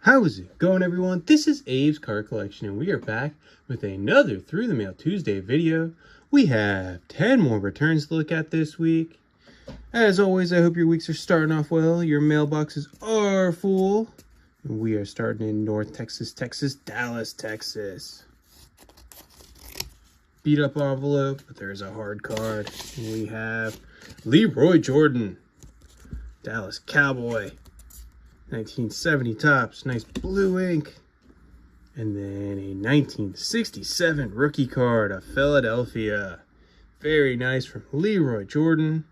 How's it going, everyone? This is Abe's Card Collection, and we are back with another Through the Mail Tuesday video. We have 10 more returns to look at this week. As always, I hope your weeks are starting off well. Your mailboxes are full. And we are starting in North Texas, Dallas, Texas. Beat up envelope, but there's a hard card. And we have Leroy Jordan, Dallas Cowboy. 1970 tops, nice blue ink. And then a 1967 rookie card of Philadelphia. Very nice from Leroy Jordan,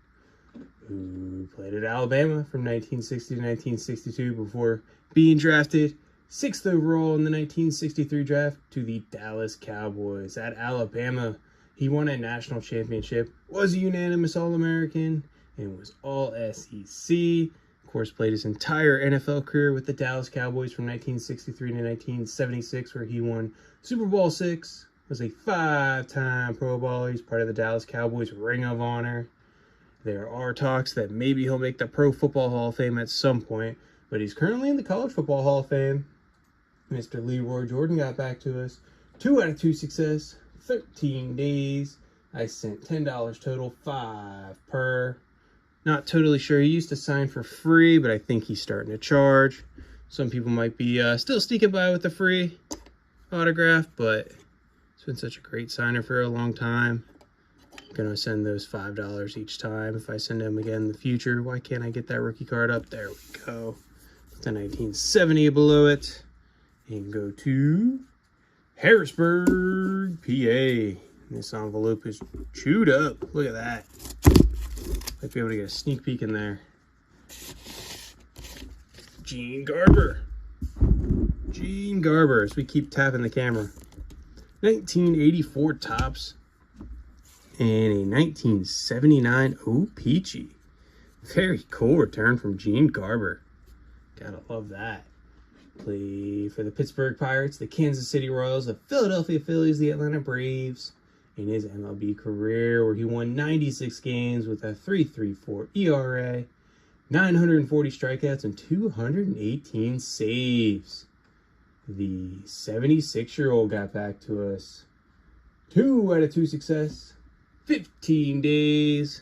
who played at Alabama from 1960 to 1962 before being drafted 6th overall in the 1963 draft to the Dallas Cowboys. At Alabama, he won a national championship, was a unanimous All-American, and was all SEC. Of course, played his entire NFL career with the Dallas Cowboys from 1963 to 1976, where he won Super Bowl VI, was a 5-time Pro Bowler. He's part of the Dallas Cowboys Ring of Honor. There are talks that maybe he'll make the Pro Football Hall of Fame at some point, but he's currently in the College Football Hall of Fame. Mr. Leroy Jordan got back to us. 2 out of 2 success, 13 days. I sent $10 total, 5 per. Not totally sure. He used to sign for free, but I think he's starting to charge. Some people might be still sneaking by with the free autograph, but it's been such a great signer for a long time. I'm going to send those $5 each time. If I send him again in the future, why can't I get that rookie card up? There we go. Put the 1970 below it. And go to Harrisburg, PA. This envelope is chewed up. Look at that. Might be able to get a sneak peek in there. Gene Garber. Gene Garber, as we keep tapping the camera. 1984 tops. And a 1979 O-Peachy. Very cool return from Gene Garber. Gotta love that. Played for the Pittsburgh Pirates, the Kansas City Royals, the Philadelphia Phillies, the Atlanta Braves. In his MLB career, where he won 96 games with a 3.34 ERA, 940 strikeouts, and 218 saves. The 76-year-old got back to us. 2 out of 2 success, 15 days.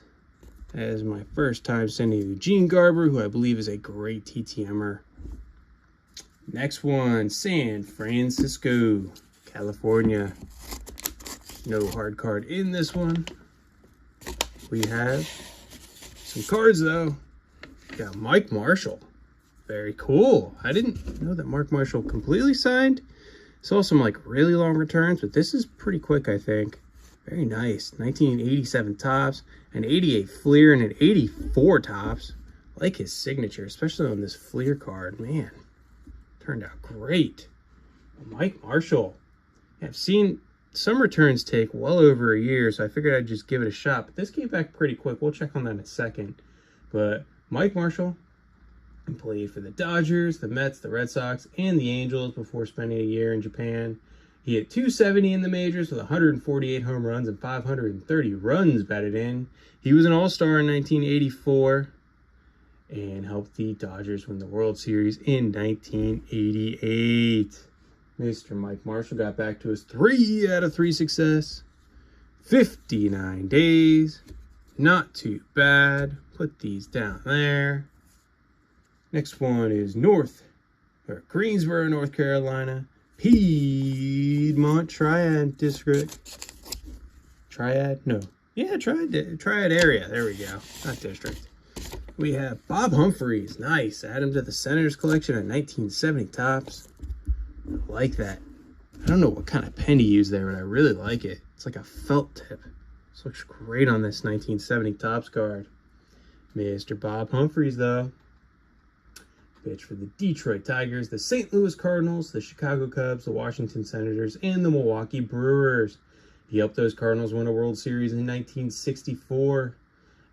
That is my first time sending you Gene Garber, who I believe is a great TTMer. Next one, San Francisco, California. No hard card in this one. We have some cards, though. We got Mike Marshall. Very cool. I didn't know that Mark Marshall completely signed. Saw some like really long returns, but this is pretty quick, I think. Very nice. 1987 tops, an 88 Fleer, and an 84 tops. I like his signature, especially on this Fleer card. Man, turned out great. Mike Marshall. I've seen some returns take well over a year, so I figured I'd just give it a shot. But this came back pretty quick. We'll check on that in a second. But Mike Marshall played for the Dodgers, the Mets, the Red Sox, and the Angels before spending a year in Japan. He hit 270 in the majors with 148 home runs and 530 runs batted in. He was an All-Star in 1984 and helped the Dodgers win the World Series in 1988. Mr. Mike Marshall got back to us. 3 out of 3 success. 59 days. Not too bad. Put these down there. Next one is Greensboro, North Carolina. Piedmont Triad District. Triad? No. Yeah, Triad area. There we go. Not district. We have Bob Humphreys. Nice. Add him to the Senators collection at 1970 tops. I like that. I don't know what kind of pen he used there, but I really like it. It's like a felt tip. This looks great on this 1970 Topps card. Mr. Bob Humphreys, though. Pitched for the Detroit Tigers, the St. Louis Cardinals, the Chicago Cubs, the Washington Senators, and the Milwaukee Brewers. He helped those Cardinals win a World Series in 1964.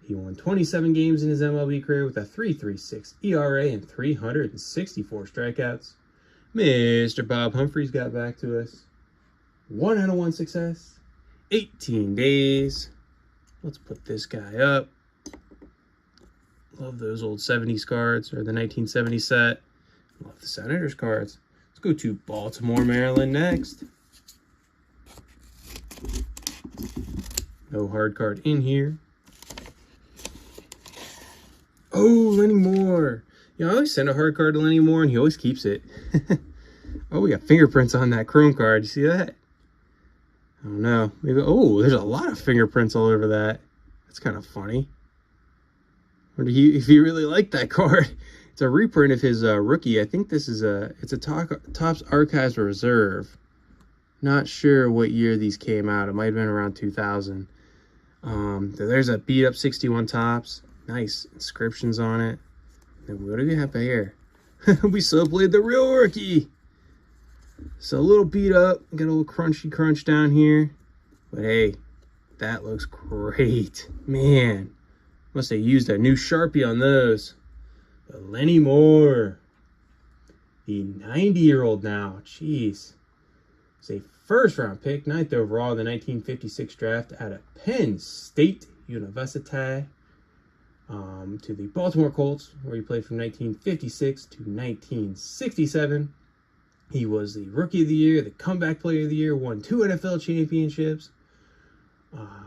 He won 27 games in his MLB career with a 3.36 ERA and 364 strikeouts. Mr. Bob Humphreys got back to us. 1 out of 1 success. 18 days. Let's put this guy up. Love those old 70s cards, or the 1970 set. Love the Senators cards. Let's go to Baltimore, Maryland next. No hard card in here. Oh, Lenny Moore. Yeah, I always send a hard card to Lenny Moore, and he always keeps it. Oh, we got fingerprints on that chrome card. You see that? I don't know. Maybe. Oh, there's a lot of fingerprints all over that. That's kind of funny. Wonder if you really like that card. It's a reprint of his rookie. I think this is it's a Topps Archives Reserve. Not sure what year these came out. It might have been around 2000. There's a beat up 61 Topps. Nice inscriptions on it. And what do we have here? We still played the real rookie. So a little beat up. Got a little crunchy crunch down here. But hey, that looks great. Man, must have used a new Sharpie on those. But Lenny Moore. The 90-year-old now. Jeez. It's a first-round pick, 9th overall in the 1956 draft out of Penn State University, to the Baltimore Colts, where he played from 1956 to 1967. He was the Rookie of the Year, the Comeback Player of the Year, won 2 NFL championships,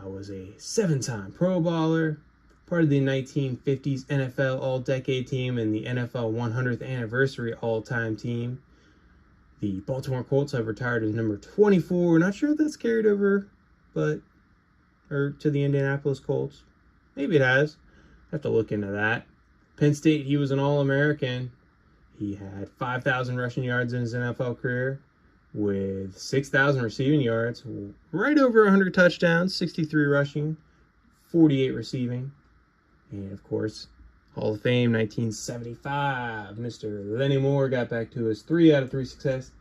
was a 7-time Pro Bowler, part of the 1950s NFL All-Decade Team and the NFL 100th Anniversary All-Time Team. The Baltimore Colts have retired as number 24. Not sure if that's carried over, or to the Indianapolis Colts. Maybe it has. Have to look into that. Penn State, he was an All-American. He had 5,000 rushing yards in his NFL career with 6,000 receiving yards, right over 100 touchdowns, 63 rushing, 48 receiving. And, of course, Hall of Fame, 1975. Mr. Lenny Moore got back to his 3 out of 3 success.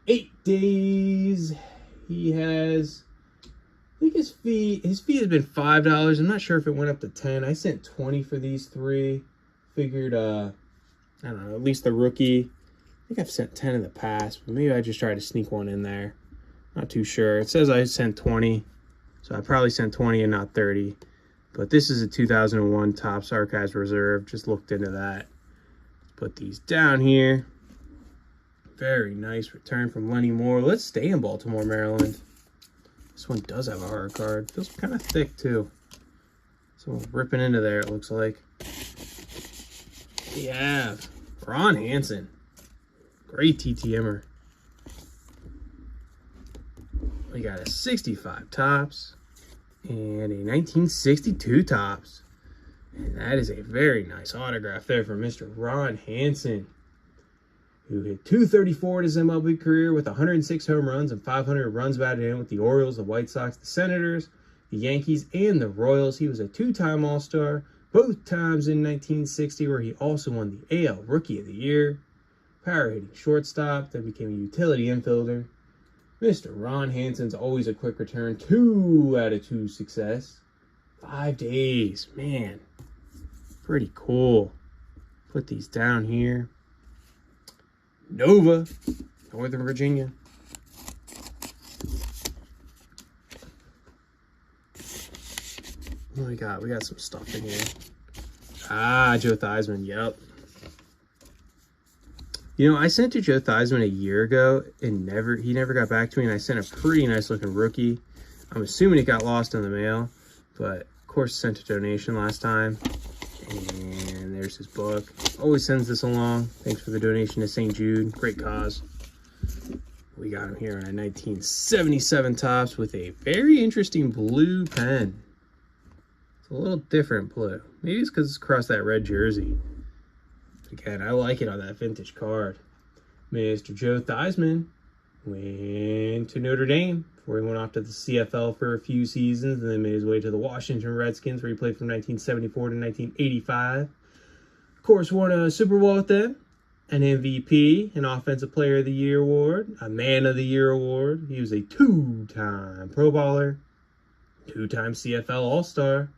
8 days. He has, I think his fee has been $5. I'm not sure if it went up to 10. I sent 20 for these 3. Figured, I don't know, at least the rookie. I think I've sent 10 in the past, but maybe I just tried to sneak one in there. Not too sure. It says I sent 20, so I probably sent 20 and not 30. But this is a 2001 Topps Archives Reserve. Just looked into that. Put these down here. Very nice return from Lenny Moore. Let's stay in Baltimore, Maryland. This one does have a hard card. Feels kind of thick, too. So ripping into there, it looks like. We have Ron Hansen. Great TTMer. We got a 65 Topps. And a 1962 Topps. And that is a very nice autograph there from Mr. Ron Hansen, who hit .234 in his MLB career with 106 home runs and 500 runs batted in with the Orioles, the White Sox, the Senators, the Yankees, and the Royals. He was a 2-time All-Star, both times in 1960, where he also won the AL Rookie of the Year. Power-hitting shortstop, then became a utility infielder. Mr. Ron Hansen's always a quick return. 2 out of 2 success. 5 days. Man, pretty cool. Put these down here. Nova, Northern Virginia. What do we got? We got some stuff in here. Ah, Joe Thyman. Yep. You know, I sent to Joe Thyman a year ago, and he never got back to me, and I sent a pretty nice-looking rookie. I'm assuming it got lost in the mail, but, of course, sent a donation last time. And there's his book. Always sends this along. Thanks for the donation to St. Jude. Great cause. We got him here on a 1977 Topps with a very interesting blue pen. It's a little different blue. Maybe it's because it's across that red jersey. Again, I like it on that vintage card. Mr. Joe Thyman went to Notre Dame before he went off to the CFL for a few seasons and then made his way to the Washington Redskins, where he played from 1974 to 1985. Of course, won a Super Bowl with them, an MVP, an Offensive Player of the Year award, a Man of the Year award. He was a 2-time Pro Bowler, 2-time CFL All-Star,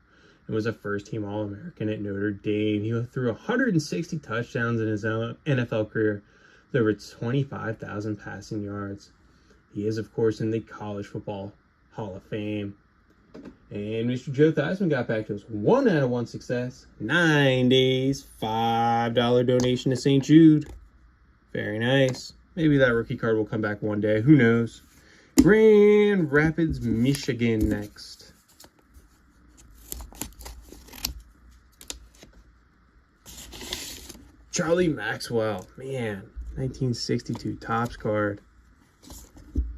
and was a first-team All-American at Notre Dame. He threw 160 touchdowns in his NFL career with over 25,000 passing yards. He is, of course, in the College Football Hall of Fame. And Mr. Joe Thyman got back to his 1 out of 1 success. 9 days, $5 donation to St. Jude. Very nice. Maybe that rookie card will come back one day. Who knows? Grand Rapids, Michigan next. Charlie Maxwell. Man, 1962 Topps card.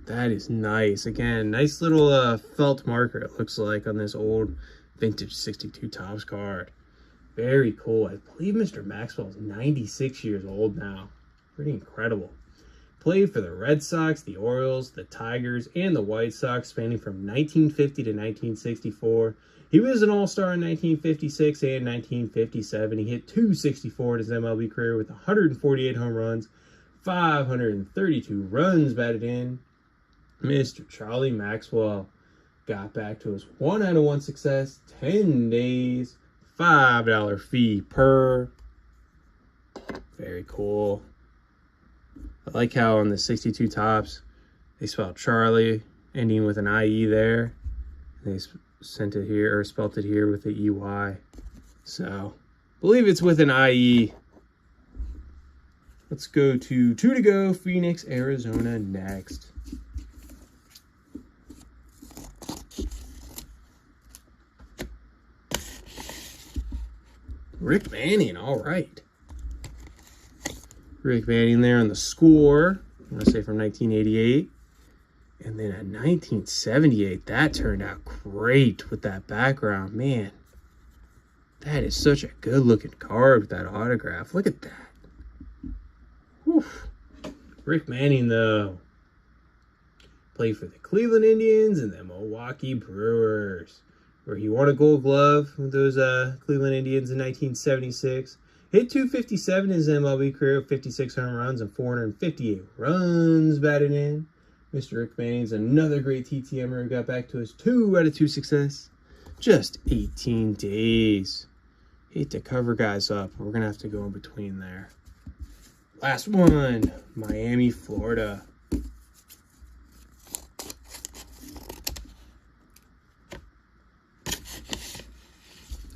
That is nice. Again, nice little felt marker, it looks like, on this old vintage 62 Topps card. Very cool. I believe Mr. Maxwell is 96 years old now. Pretty incredible. Played for the Red Sox, the Orioles, the Tigers, and the White Sox, spanning from 1950 to 1964. He was an All-Star in 1956 and 1957. He hit .264 in his MLB career with 148 home runs, 532 runs batted in. Mr. Charlie Maxwell got back to his 1/1 success, 10 days, $5 fee per. Very cool. I like how on the 62 Topps, they spelled Charlie, ending with an IE there. And they sent it here, or spelt it here with the EY. So, I believe it's with an IE. Let's go to 2 to go, Phoenix, Arizona next. Rick Manning, all right. Rick Manning there on the score. I'm going to say from 1988. And then a 1978. That turned out great with that background. Man, that is such a good-looking card with that autograph. Look at that. Whew. Rick Manning, though, played for the Cleveland Indians and the Milwaukee Brewers, where he won a Gold Glove with those Cleveland Indians in 1976. Hit .257 in his MLB career with 56 home runs and 458 runs batted in. Mr. Rick Manning's another great TTMer who got back to his 2/2 success. Just 18 days. Hate to cover guys up. We're going to have to go in between there. Last one, Miami, Florida.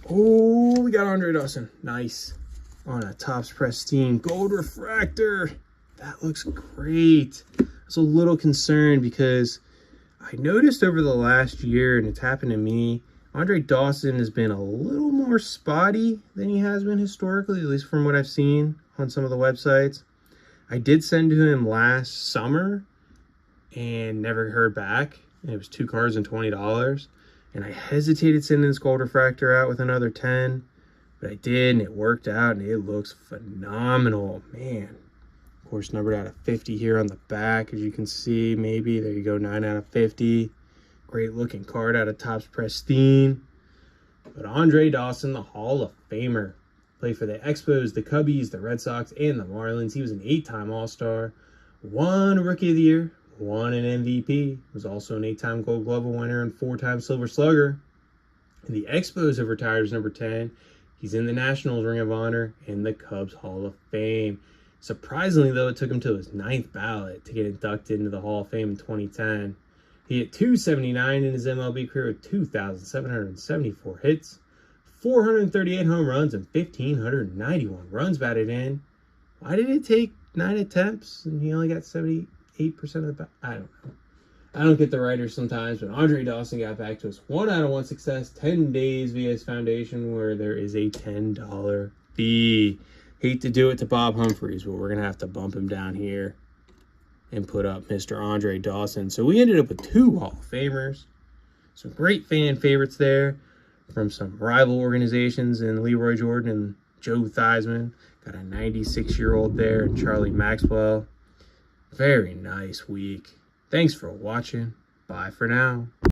Oh, we got Andre Dawson. Nice. On a Topps Pristine Gold Refractor. That looks great. I was a little concerned because I noticed over the last year, and it's happened to me, Andre Dawson has been a little more spotty than he has been historically, at least from what I've seen on some of the websites. I did send to him last summer and never heard back. And it was 2 cards and $20. And I hesitated sending this Gold Refractor out with another 10. But I did, and it worked out, and it looks phenomenal. Man. Of course, numbered out of 50 here on the back, as you can see. Maybe, there you go, 9 out of 50. Great looking card out of Topps Pristine. But Andre Dawson, the Hall of Famer. Played for the Expos, the Cubbies, the Red Sox, and the Marlins. He was an 8-time All-Star. Won Rookie of the Year. Won an MVP. Was also an 8-time Gold Glove winner and 4-time Silver Slugger. And the Expos have retired as number 10. He's in the Nationals Ring of Honor and the Cubs Hall of Fame. Surprisingly, though, it took him to his 9th ballot to get inducted into the Hall of Fame in 2010. He hit .279 in his MLB career with 2,774 hits, 438 home runs, and 1,591 runs batted in. Why did it take 9 attempts and he only got 78% of the bat? I don't know. I don't get the writers sometimes, but Andre Dawson got back to his 1/1 success, 10 days via his foundation, where there is a $10 fee. Hate to do it to Bob Humphreys, but we're going to have to bump him down here and put up Mr. Andre Dawson. So we ended up with 2 Hall of Famers. Some great fan favorites there from some rival organizations in Leroy Jordan and Joe Thyman. Got a 96-year-old there, and Charlie Maxwell. Very nice week. Thanks for watching. Bye for now.